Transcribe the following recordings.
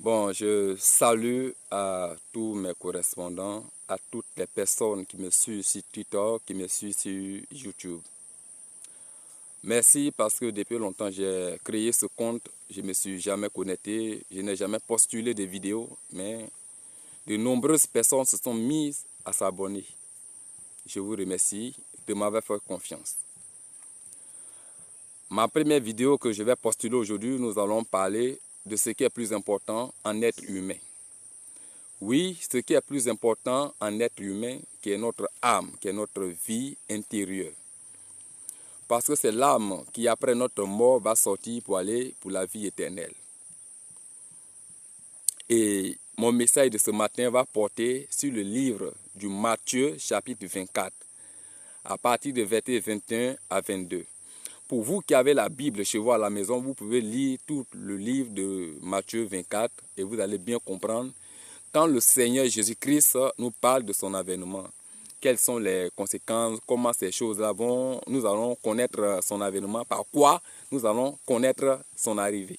Bon, je salue à tous mes correspondants, à toutes les personnes qui me suivent sur Twitter, qui me suivent sur YouTube. Merci parce que depuis longtemps j'ai créé ce compte, je ne me suis jamais connecté, je n'ai jamais postulé de vidéos, mais de nombreuses personnes se sont mises à s'abonner. Je vous remercie de m'avoir fait confiance. Ma première vidéo que je vais postuler aujourd'hui, nous allons parler de ce qui est plus important en être humain. Oui, ce qui est plus important en être humain, qui est notre âme, qui est notre vie intérieure. Parce que c'est l'âme qui, après notre mort, va sortir pour aller pour la vie éternelle. Et mon message de ce matin va porter sur le livre du Matthieu, chapitre 24, à partir de versets 21 à 22. Pour vous qui avez la Bible chez vous à la maison, vous pouvez lire tout le livre de Matthieu 24 et vous allez bien comprendre quand le Seigneur Jésus-Christ nous parle de son avènement. Quelles sont les conséquences, comment ces choses-là vont, nous allons connaître son avènement, par quoi nous allons connaître son arrivée.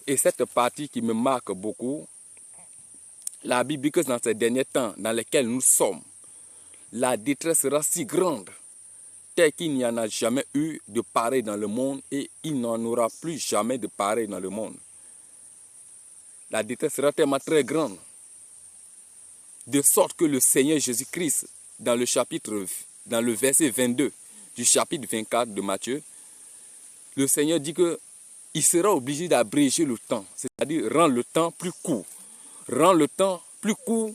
Et cette partie qui me marque beaucoup, la Bible dit que dans ces derniers temps dans lesquels nous sommes, la détresse sera si grande qu'il n'y en a jamais eu de pareil dans le monde et il n'en aura plus jamais de pareil dans le monde. La détresse sera tellement très grande, de sorte que le Seigneur Jésus-Christ, dans le verset 22 du chapitre 24 de Matthieu, le Seigneur dit qu'il sera obligé d'abréger le temps, c'est-à-dire rendre le temps plus court. Rendre le temps plus court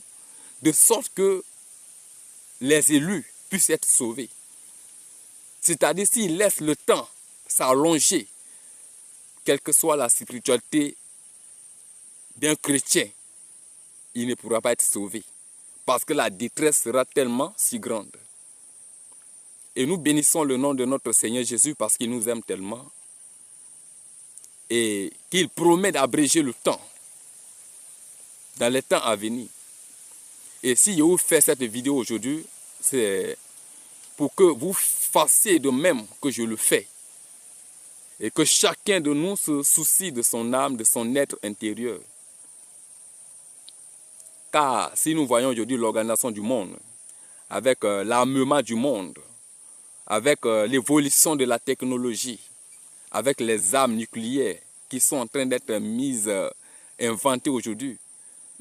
de sorte que les élus puissent être sauvés. C'est-à-dire s'il laisse le temps s'allonger, quelle que soit la spiritualité d'un chrétien, il ne pourra pas être sauvé. Parce que la détresse sera tellement si grande. Et nous bénissons le nom de notre Seigneur Jésus parce qu'il nous aime tellement. Et qu'il promet d'abréger le temps dans les temps à venir. Et si je vous fais cette vidéo aujourd'hui, c'est pour que vous fassiez de même que je le fais. Et que chacun de nous se soucie de son âme, de son être intérieur. Car si nous voyons aujourd'hui l'organisation du monde, avec l'armement du monde, avec l'évolution de la technologie, avec les armes nucléaires qui sont en train d'être mises, inventées aujourd'hui,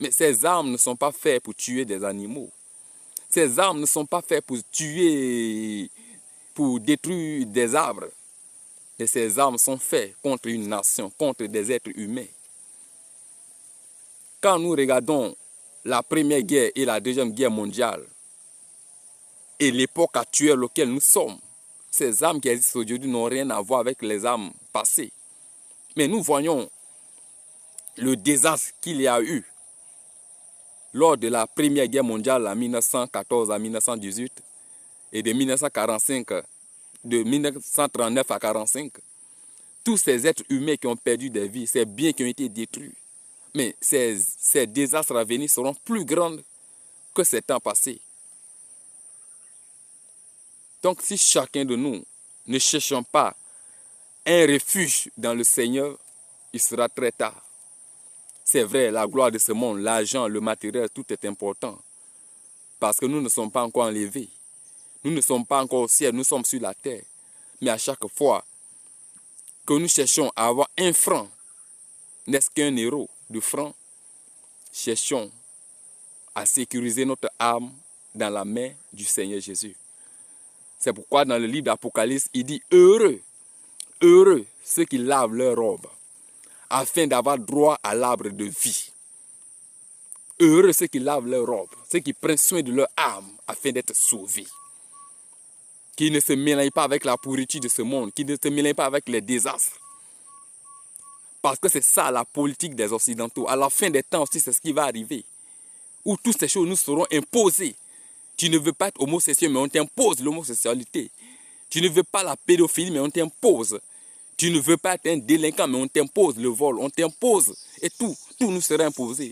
mais ces armes ne sont pas faites pour tuer des animaux. Ces armes ne sont pas faites pour tuer, pour détruire des arbres. Et ces armes sont faites contre une nation, contre des êtres humains. Quand nous regardons la Première Guerre et la Deuxième Guerre mondiale, et l'époque actuelle auquel nous sommes, ces armes qui existent aujourd'hui n'ont rien à voir avec les armes passées. Mais nous voyons le désastre qu'il y a eu lors de la Première Guerre mondiale en 1914 à 1918 et de 1945, de 1939 à 1945. Tous ces êtres humains qui ont perdu des vies, ces biens qui ont été détruits. Mais ces désastres à venir seront plus grands que ces temps passés. Donc si chacun de nous ne cherchons pas un refuge dans le Seigneur, il sera très tard. C'est vrai, la gloire de ce monde, l'argent, le matériel, tout est important. Parce que nous ne sommes pas encore enlevés. Nous ne sommes pas encore au ciel, nous sommes sur la terre. Mais à chaque fois que nous cherchons à avoir un franc, n'est-ce qu'un euro de franc, cherchons à sécuriser notre âme dans la main du Seigneur Jésus. C'est pourquoi dans le livre d'Apocalypse, il dit « Heureux, heureux ceux qui lavent leurs robes, afin d'avoir droit à l'arbre de vie. Heureux ceux qui lavent leurs robes, ceux qui prennent soin de leur âme, afin d'être sauvés. Qui ne se mélangent pas avec la pourriture de ce monde, qui ne se mélangent pas avec les désastres. Parce que c'est ça la politique des Occidentaux. À la fin des temps aussi, c'est ce qui va arriver. Où toutes ces choses nous seront imposées. Tu ne veux pas être homosexuel, mais on t'impose l'homosexualité. Tu ne veux pas la pédophilie, mais on t'impose. Tu ne veux pas être un délinquant, mais on t'impose le vol. On t'impose. Et tout nous sera imposé.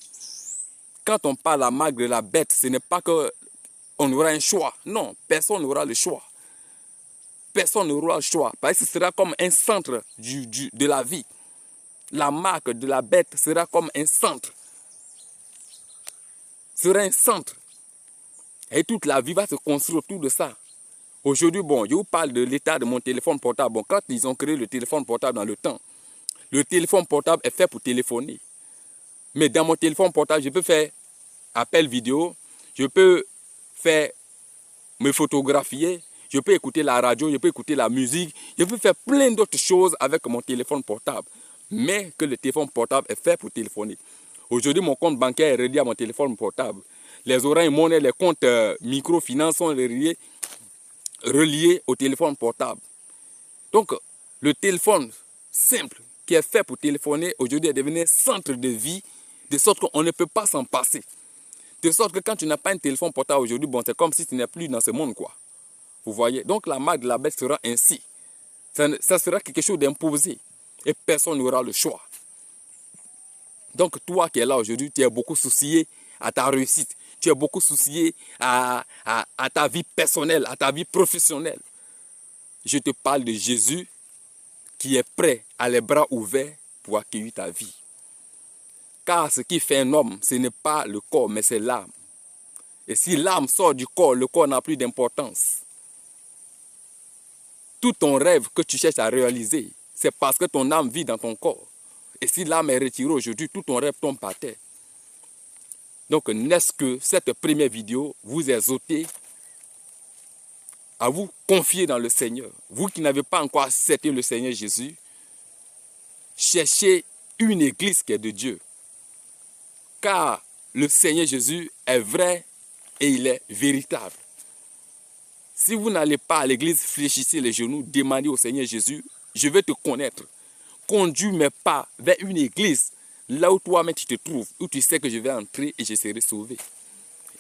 Quand on parle la marque de la bête, ce n'est pas qu'on aura un choix. Non, personne n'aura le choix. Personne n'aura le choix. Parce que ce sera comme un centre de la vie. la marque de la bête sera comme un centre. Sera un centre. Et toute la vie va se construire autour de ça. Aujourd'hui, bon, je vous parle de l'état de mon téléphone portable. Bon, quand ils ont créé le téléphone portable dans le temps, le téléphone portable est fait pour téléphoner. Mais dans mon téléphone portable, je peux faire appel vidéo, je peux faire me photographier, je peux écouter la radio, je peux écouter la musique, je peux faire plein d'autres choses avec mon téléphone portable. Mais que le téléphone portable est fait pour téléphoner. Aujourd'hui, mon compte bancaire est relié à mon téléphone portable. Les Orange Money, les comptes microfinance sont reliés au téléphone portable. Donc, le téléphone simple qui est fait pour téléphoner aujourd'hui est devenu un centre de vie, de sorte qu'on ne peut pas s'en passer. De sorte que quand tu n'as pas un téléphone portable aujourd'hui, bon, c'est comme si tu n'es plus dans ce monde, quoi. Vous voyez? Donc, la marque de la bête sera ainsi. Ça sera quelque chose d'imposé. Et personne n'aura le choix. Donc, toi qui es là aujourd'hui, tu es beaucoup soucié à ta réussite. Tu es beaucoup soucié à ta vie personnelle, à ta vie professionnelle. Je te parle de Jésus qui est prêt, à les bras ouverts, pour accueillir ta vie. Car ce qui fait un homme, ce n'est pas le corps, mais c'est l'âme. Et si l'âme sort du corps, le corps n'a plus d'importance. Tout ton rêve que tu cherches à réaliser, c'est parce que ton âme vit dans ton corps. Et si l'âme est retirée aujourd'hui, tout ton rêve tombe par terre. Donc, n'est-ce que cette première vidéo vous exhorte à vous confier dans le Seigneur. Vous qui n'avez pas encore accepté le Seigneur Jésus, cherchez une église qui est de Dieu. Car le Seigneur Jésus est vrai et il est véritable. Si vous n'allez pas à l'église, fléchissez les genoux, demandez au Seigneur Jésus, je vais te connaître. Conduis mes pas vers une église, là où toi-même tu te trouves, où tu sais que je vais entrer et je serai sauvé.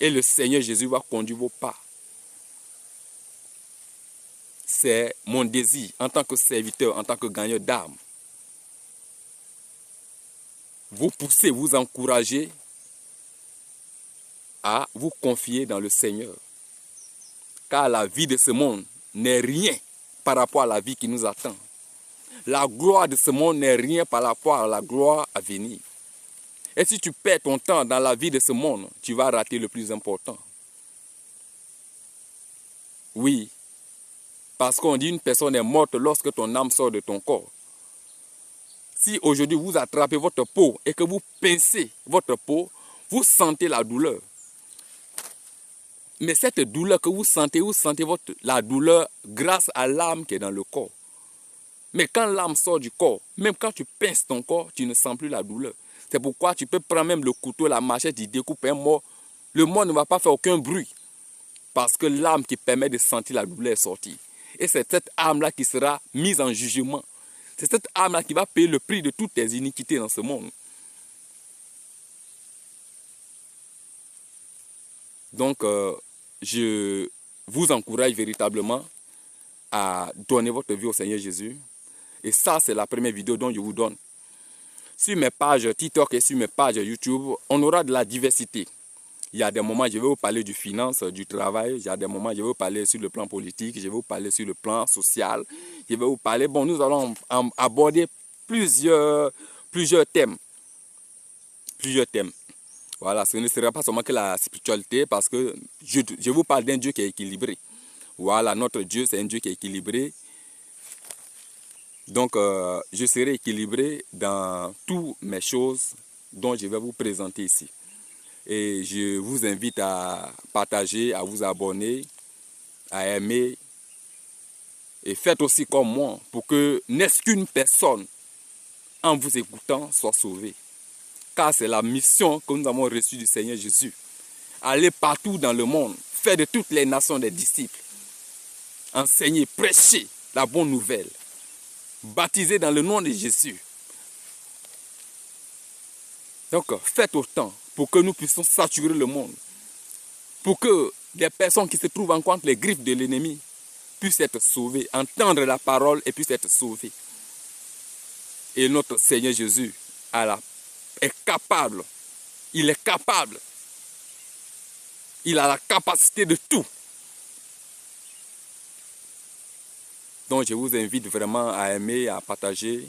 Et le Seigneur Jésus va conduire vos pas. C'est mon désir en tant que serviteur, en tant que gagneur d'âme. Vous pousser, vous encourager à vous confier dans le Seigneur. Car la vie de ce monde n'est rien par rapport à la vie qui nous attend. La gloire de ce monde n'est rien par rapport à la gloire à venir. Et si tu perds ton temps dans la vie de ce monde, tu vas rater le plus important. Oui, parce qu'on dit une personne est morte lorsque ton âme sort de ton corps. Si aujourd'hui vous attrapez votre peau et que vous pincez votre peau, vous sentez la douleur. Mais cette douleur que vous sentez la douleur grâce à l'âme qui est dans le corps. Mais quand l'âme sort du corps, même quand tu pinces ton corps, tu ne sens plus la douleur. C'est pourquoi tu peux prendre même le couteau, la machette, tu découpes un mort. Le mort ne va pas faire aucun bruit. Parce que l'âme qui permet de sentir la douleur est sortie. Et c'est cette âme-là qui sera mise en jugement. C'est cette âme-là qui va payer le prix de toutes tes iniquités dans ce monde. Donc, je vous encourage véritablement à donner votre vie au Seigneur Jésus. Et ça, c'est la première vidéo dont je vous donne. Sur mes pages TikTok et sur mes pages YouTube, on aura de la diversité. Il y a des moments, je vais vous parler du finance, du travail. Il y a des moments, je vais vous parler sur le plan politique. Je vais vous parler sur le plan social. Je vais vous parler... Bon, nous allons aborder plusieurs thèmes. Plusieurs thèmes. Voilà, ce ne sera pas seulement que la spiritualité, parce que je vous parle d'un Dieu qui est équilibré. Voilà, notre Dieu, c'est un Dieu qui est équilibré. Donc, je serai équilibré dans toutes mes choses dont je vais vous présenter ici. Et je vous invite à partager, à vous abonner, à aimer. Et faites aussi comme moi pour que n'est-ce qu'une personne, en vous écoutant, soit sauvée. Car c'est la mission que nous avons reçue du Seigneur Jésus. Aller partout dans le monde, faire de toutes les nations des disciples. Enseigner, prêcher la bonne nouvelle. Baptiser dans le nom de Jésus. Donc, faites autant pour que nous puissions saturer le monde. Pour que des personnes qui se trouvent encore entre les griffes de l'ennemi puissent être sauvées, entendre la parole et puissent être sauvées. Et notre Seigneur Jésus est capable. Il est capable. Il a la capacité de tout. Donc je vous invite vraiment à aimer, à partager